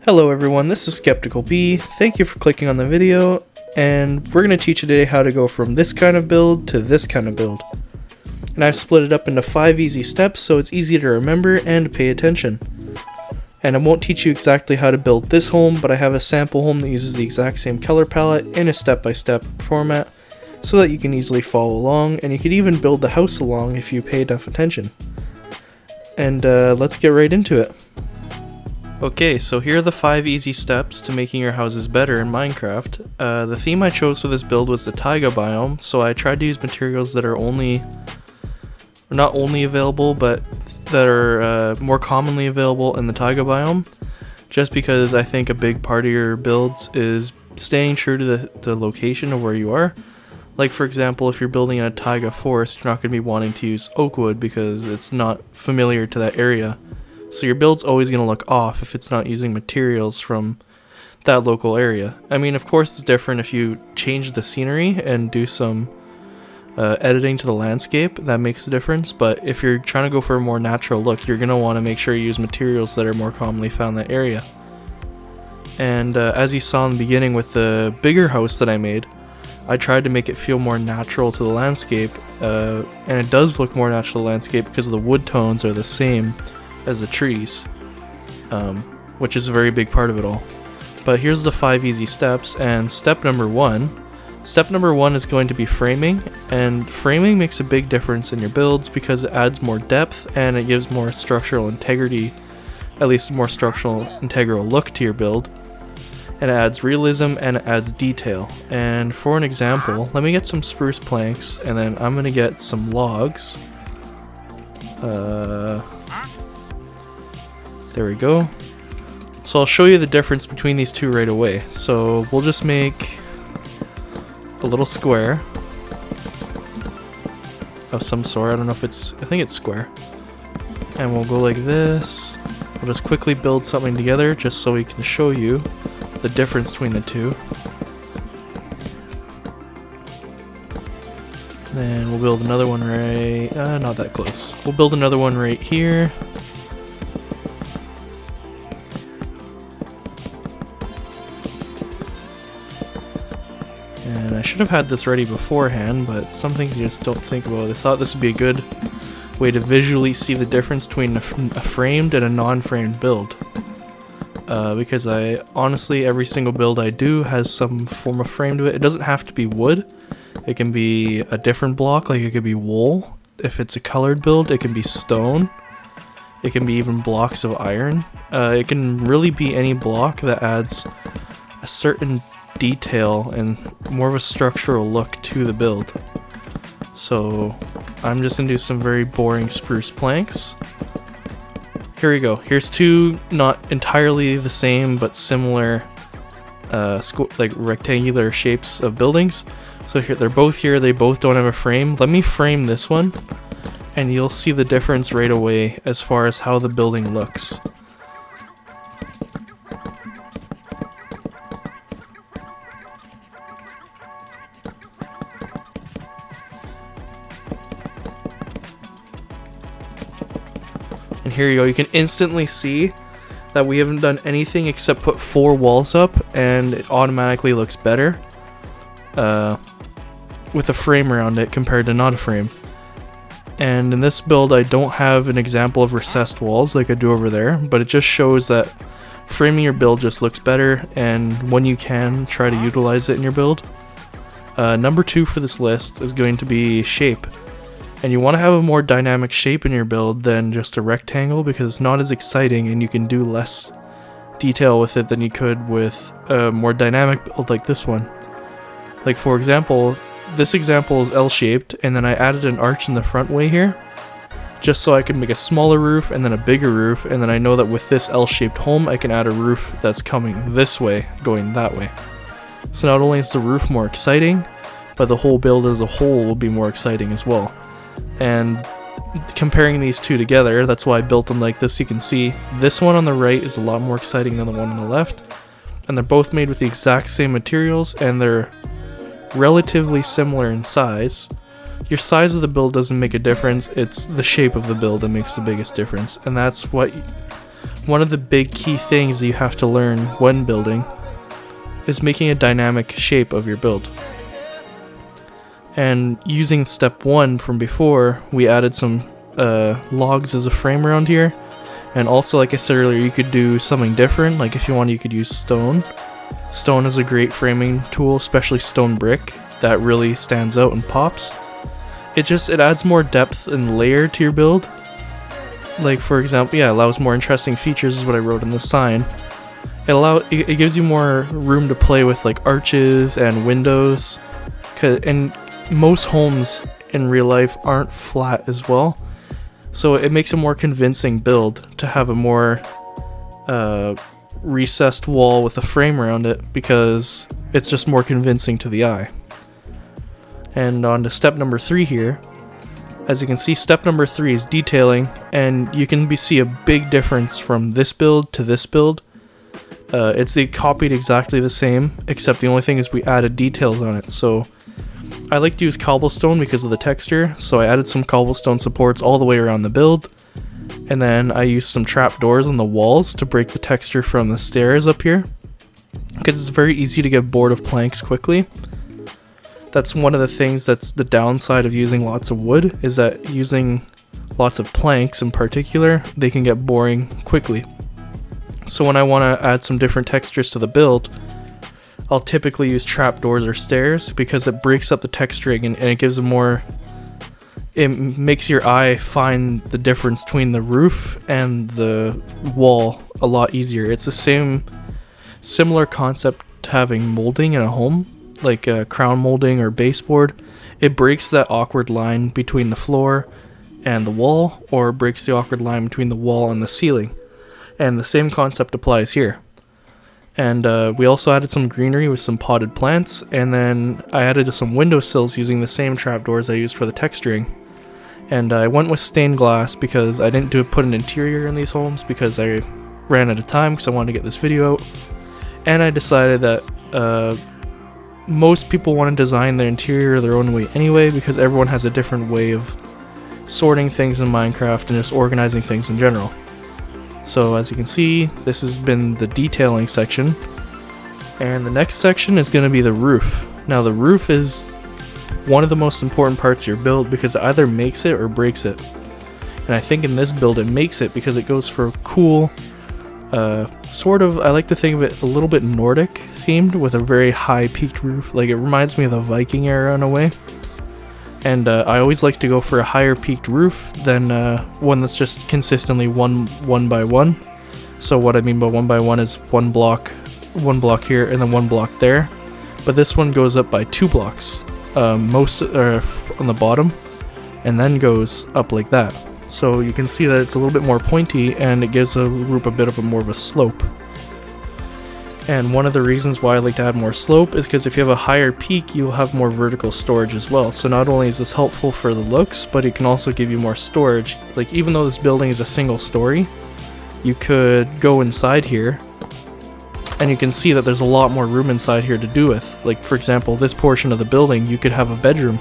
Hello everyone, this is SkepticalBee. Thank you for clicking on the video, and we're going to teach you today how to go from this kind of build to this kind of build. And I've split it up into 5 easy steps so it's easy to remember and pay attention. And I won't teach you exactly how to build this home, but I have a sample home that uses the exact same color palette in a step-by-step format so that you can easily follow along, and you could even build the house along if you pay enough attention. And let's get right into it. Okay, so here are the 5 easy steps to making your houses better in Minecraft. The theme I chose for this build was the taiga biome, so I tried to use materials that are not only available, but that are more commonly available in the taiga biome, just because I think a big part of your builds is staying true to the location of where you are. Like for example, if you're building in a taiga forest, you're not going to be wanting to use oak wood because it's not familiar to that area. So your build's always going to look off if it's not using materials from that local area. I mean, of course it's different if you change the scenery and do some editing to the landscape, that makes a difference. But if you're trying to go for a more natural look, you're going to want to make sure you use materials that are more commonly found in that area. And as you saw in the beginning with the bigger house that I made, I tried to make it feel more natural to the landscape, and it does look more natural to the landscape because the wood tones are the same as the trees, which is a very big part of it all. But here's the 5 easy steps, and step number one is going to be framing, and framing makes a big difference in your builds because it adds more depth and it gives more structural integrity, at least a more structural integral look to your build, and it adds realism and it adds detail. And for an example, let me get some spruce planks, and then I'm gonna get some logs. There we go. So I'll show you the difference between these two right away. So we'll just make a little square of some sort. I don't know if I think it's square. And we'll go like this. We'll just quickly build something together just so we can show you the difference between the two. Then we'll build another one right, not that close. We'll build another one right here. And I should have had this ready beforehand, but some things you just don't think about. I thought this would be a good way to visually see the difference between a framed and a non-framed build. Because honestly, every single build I do has some form of frame to it. It doesn't have to be wood. It can be a different block, like it could be wool. If it's a colored build, it can be stone. It can be even blocks of iron. It can really be any block that adds a certain detail and more of a structural look to the build. So I'm just gonna do some very boring spruce planks. Here we go. Here's 2 not entirely the same but similar like rectangular shapes of buildings. So here they're both here, they both don't have a frame. Let me frame this one and you'll see the difference right away as far as how the building looks. And here you go, you can instantly see that we haven't done anything except put 4 walls up, and it automatically looks better with a frame around it compared to not a frame. And in this build I don't have an example of recessed walls like I do over there, but it just shows that framing your build just looks better, and when you can, try to utilize it in your build. Number 2 for this list is going to be shape. And you want to have a more dynamic shape in your build than just a rectangle because it's not as exciting and you can do less detail with it than you could with a more dynamic build like this one. Like for example, this example is L-shaped, and then I added an arch in the front way here just so I could make a smaller roof and then a bigger roof, and then I know that with this L-shaped home I can add a roof that's coming this way, going that way. So not only is the roof more exciting, but the whole build as a whole will be more exciting as well. And comparing these two together, that's why I built them like this. You can see this one on the right is a lot more exciting than the one on the left, and they're both made with the exact same materials and they're relatively similar in size. Your size of the build doesn't make a difference, it's the shape of the build that makes the biggest difference, and that's what one of the big key things that you have to learn when building is making a dynamic shape of your build. And using step 1 from before, we added some logs as a frame around here. And also, like I said earlier, you could do something different. Like if you want, you could use stone. Stone is a great framing tool, especially stone brick. That really stands out and pops. It adds more depth and layer to your build. Like for example, yeah, allows more interesting features is what I wrote in the sign. It gives you more room to play with like arches and windows. And most homes in real life aren't flat as well. So it makes a more convincing build to have a more recessed wall with a frame around it, because it's just more convincing to the eye. And on to step number 3 here. As you can see, step number 3 is detailing, and you can see a big difference from this build to this build. They copied exactly the same, except the only thing is we added details on it. So I like to use cobblestone because of the texture, so I added some cobblestone supports all the way around the build. And then I used some trapdoors on the walls to break the texture from the stairs up here, because it's very easy to get bored of planks quickly. That's one of the things that's the downside of using lots of wood, is that using lots of planks in particular, they can get boring quickly. So when I want to add some different textures to the build, I'll typically use trapdoors or stairs, because it breaks up the texturing and it gives it makes your eye find the difference between the roof and the wall a lot easier. It's the similar concept to having molding in a home, like crown molding or baseboard. It breaks that awkward line between the floor and the wall, or breaks the awkward line between the wall and the ceiling. And the same concept applies here. And we also added some greenery with some potted plants, and then I added some windowsills using the same trapdoors I used for the texturing. And I went with stained glass because I didn't put an interior in these homes, because I ran out of time because I wanted to get this video out. And I decided that most people want to design their interior their own way anyway, because everyone has a different way of sorting things in Minecraft and just organizing things in general. So as you can see, this has been the detailing section, and the next section is going to be the roof. Now the roof is one of the most important parts of your build, because it either makes it or breaks it. And I think in this build it makes it, because it goes for cool, I like to think of it a little bit Nordic themed, with a very high peaked roof. Like, it reminds me of the Viking era in a way. And I always like to go for a higher peaked roof than one that's just consistently one by one. So what I mean by 1 by 1 is one block here and then 1 block there. But this one goes up by 2 blocks, most on the bottom, and then goes up like that. So you can see that it's a little bit more pointy, and it gives the roof a bit of more of a slope. And one of the reasons why I like to add more slope is because if you have a higher peak, you'll have more vertical storage as well. So not only is this helpful for the looks, but it can also give you more storage. Like, even though this building is a single story, you could go inside here, and you can see that there's a lot more room inside here to do with. Like, for example, this portion of the building, you could have a bedroom.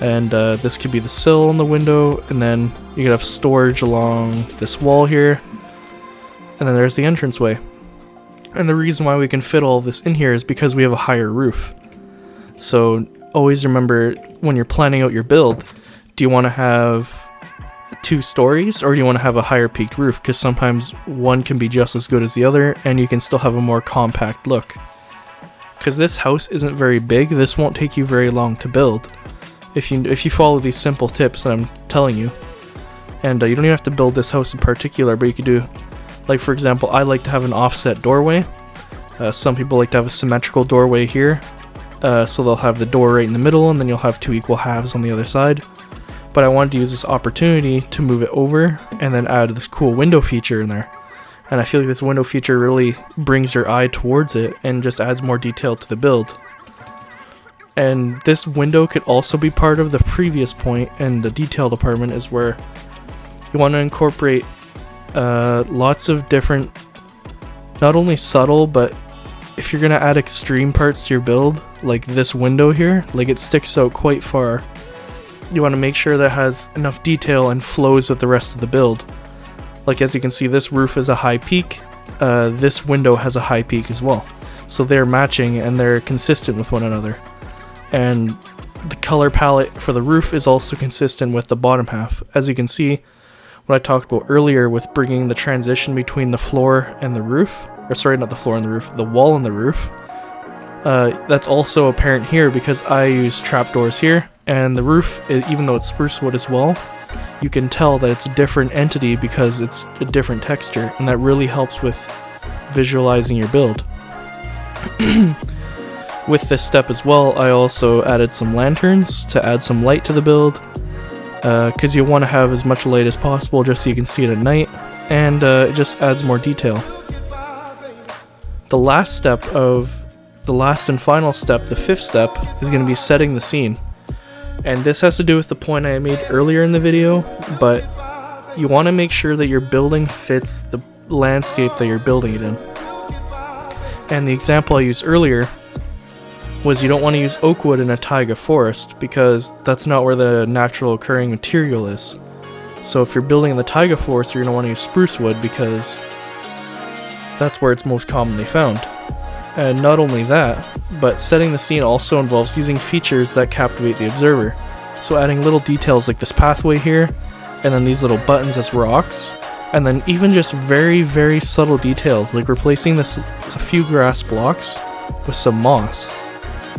And this could be the sill on the window, and then you could have storage along this wall here. And then there's the entranceway. And the reason why we can fit all of this in here is because we have a higher roof. So always remember, when you're planning out your build, do you want to have 2 stories, or do you want to have a higher peaked roof? Because sometimes one can be just as good as the other, and you can still have a more compact look. Because this house isn't very big, this won't take you very long to build, if you follow these simple tips that I'm telling you. And you don't even have to build this house in particular, but you could do, like, for example, I like to have an offset doorway. Some people like to have a symmetrical doorway here, so they'll have the door right in the middle, and then you'll have 2 equal halves on the other side. But I wanted to use this opportunity to move it over and then add this cool window feature in there. And I feel like this window feature really brings your eye towards it and just adds more detail to the build. And this window could also be part of the previous point in the detail department, is where you want to incorporate lots of different, not only subtle, but if you're going to add extreme parts to your build, like this window here, like it sticks out quite far, you want to make sure that it has enough detail and flows with the rest of the build. Like as you can see, this roof is a high peak, this window has a high peak as well. So they're matching and they're consistent with one another. And the color palette for the roof is also consistent with the bottom half. As you can see, what I talked about earlier with bringing the transition between the floor and the roof, or sorry, not the floor and the roof, the wall and the roof, that's also apparent here because I use trapdoors here, and the roof, even though it's spruce wood as well, you can tell that it's a different entity because it's a different texture, and that really helps with visualizing your build. With this step as well, I also added some lanterns to add some light to the build, because you want to have as much light as possible just so you can see it at night, and it just adds more detail. The last and final step, the 5th step, is going to be setting the scene. And this has to do with the point I made earlier in the video, but you want to make sure that your building fits the landscape that you're building it in. And the example I used earlier was you don't want to use oak wood in a taiga forest because that's not where the natural occurring material is. So if you're building in the taiga forest, you're going to want to use spruce wood because that's where it's most commonly found. And not only that, but setting the scene also involves using features that captivate the observer. So adding little details like this pathway here, and then these little buttons as rocks, and then even just very, very subtle detail, like replacing a few grass blocks with some moss.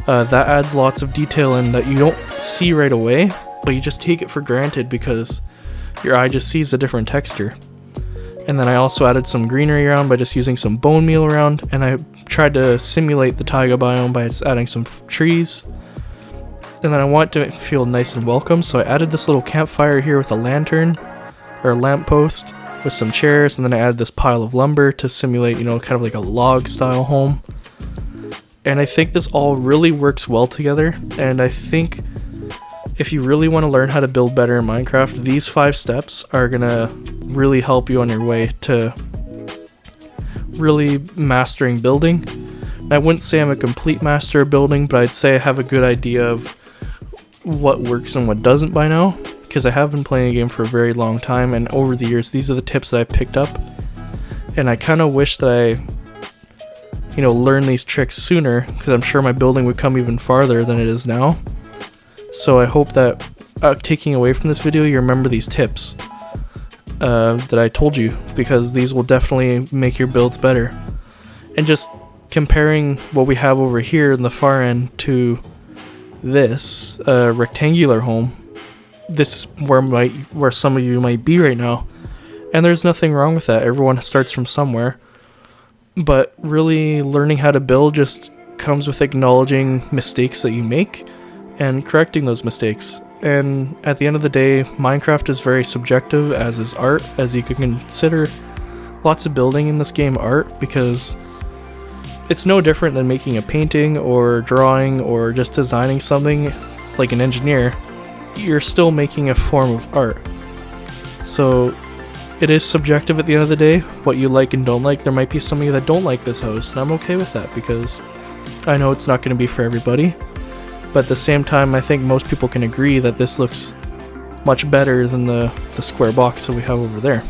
That adds lots of detail in that you don't see right away, but you just take it for granted because your eye just sees a different texture. And then I also added some greenery around by just using some bone meal around, and I tried to simulate the taiga biome by just adding some trees. And then I want it to feel nice and welcome, so I added this little campfire here with a lantern, or a lamppost, with some chairs, and then I added this pile of lumber to simulate, you know, kind of like a log style home. And I think this all really works well together, and I think if you really want to learn how to build better in Minecraft, these 5 steps are gonna really help you on your way to really mastering building. I wouldn't say I'm a complete master of building, but I'd say I have a good idea of what works and what doesn't by now, because I have been playing a game for a very long time, and over the years these are the tips that I picked up, and I kind of wish that I learned these tricks sooner, because I'm sure my building would come even farther than it is now. So I hope that taking away from this video, you remember these tips that I told you, because these will definitely make your builds better. And just comparing what we have over here in the far end to this rectangular home, this is where some of you might be right now, and there's nothing wrong with that. Everyone starts from somewhere, but really learning how to build just comes with acknowledging mistakes that you make and correcting those mistakes. And at the end of the day, Minecraft is very subjective, as is art, as you can consider lots of building in this game art, because it's no different than making a painting or drawing or just designing something like an engineer. You're still making a form of art. So it is subjective at the end of the day, what you like and don't like. There might be some of you that don't like this house, and I'm okay with that because I know it's not going to be for everybody. But at the same time, I think most people can agree that this looks much better than the square box that we have over there.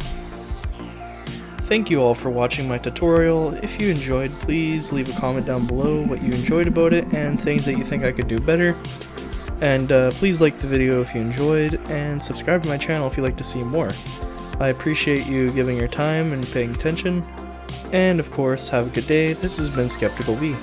Thank you all for watching my tutorial. If you enjoyed, please leave a comment down below what you enjoyed about it and things that you think I could do better. And please like the video if you enjoyed, and subscribe to my channel if you'd like to see more. I appreciate you giving your time and paying attention. And of course, have a good day. This has been SkepticalBee.